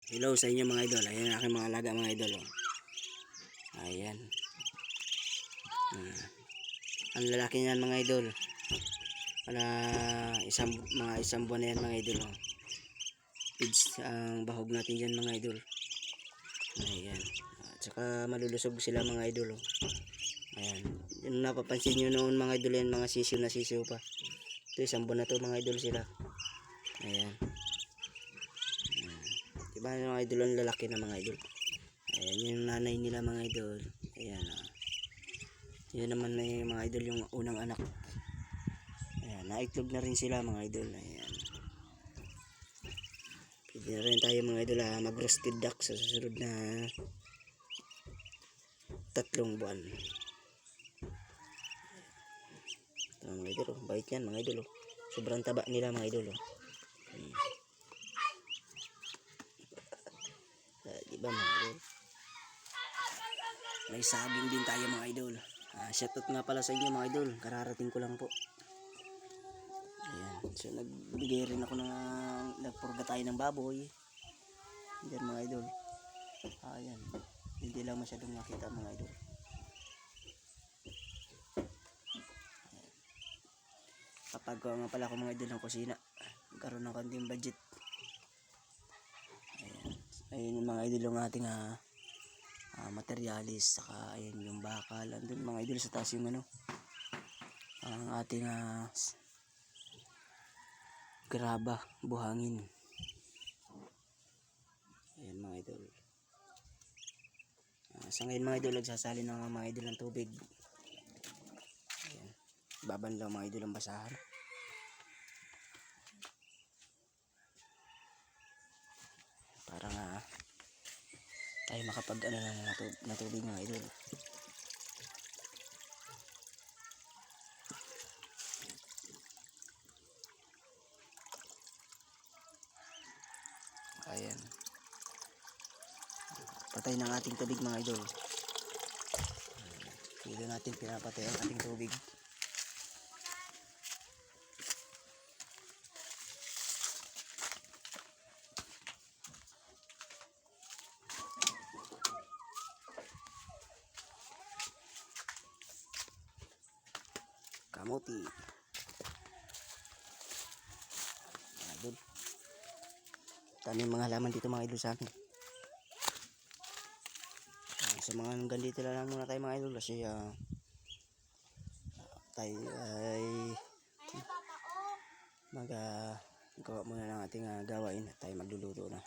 Hello sa inyo mga idol. Ayan ang aking mga alaga mga idol. Oh. Ayan. Ang lalaki niyan mga idol. Para mga isang buwan na yan mga idol. Oh. Pids ang bahog natin dyan mga idol. Ayan. At saka malulusog sila mga idol. Oh. Ayan. Yung napapansin nyo noon mga idol yan, mga sisiw na sisiw pa. Ito isang buwan na to mga idol sila. Ayan. Diba mga idol, ang lalaki na mga idol. Ayan yung nanay nila mga idol. Ayan. Yan naman na yung mga idol, yung unang anak. Ayan, naitlog na rin sila mga idol. Ayan. Pwede na rin tayo mga idol mag roasted duck sa susunod na 3 buwan. Ito mga idol, oh. Bait yan mga idol. Oh. Sobrang taba nila mga idol. Oh. Diba mga idol? May saging din tayo mga idol. Shoutout nga pala sa inyo mga idol. Kararating ko lang po. Ayan. So nagbigay rin ako ng nagpurga tayo ng baboy. Diyan mga idol. Ayan. Hindi lang masyadong nakita mga idol. Ayan. Kapag nga pala ako mga idol ng kusina, magkaroon ng konting budget. Ayan. Ayun yung mga idol yung ating materialis, saka ayan yung bakal, andun mga idol sa taas yung ang ating graba, buhangin. Ayan mga idol. Sa ngayon mga idol, nagsasali ng mga idol ng tubig. Ayan. Baban lang mga idol ang basahan. Para nga tayo makapag na tubig mga idol. Ayan. Patay ng ating tubig mga idol. Dito natin pinapatay ang ating tubig. Kamuti. Idol. Dami mga halaman dito mga idol sa akin. Sa mga hanggang dito lang muna tayo mga idol kasi tayo ay gawa muna ng ating gawain at tayo magluluto na.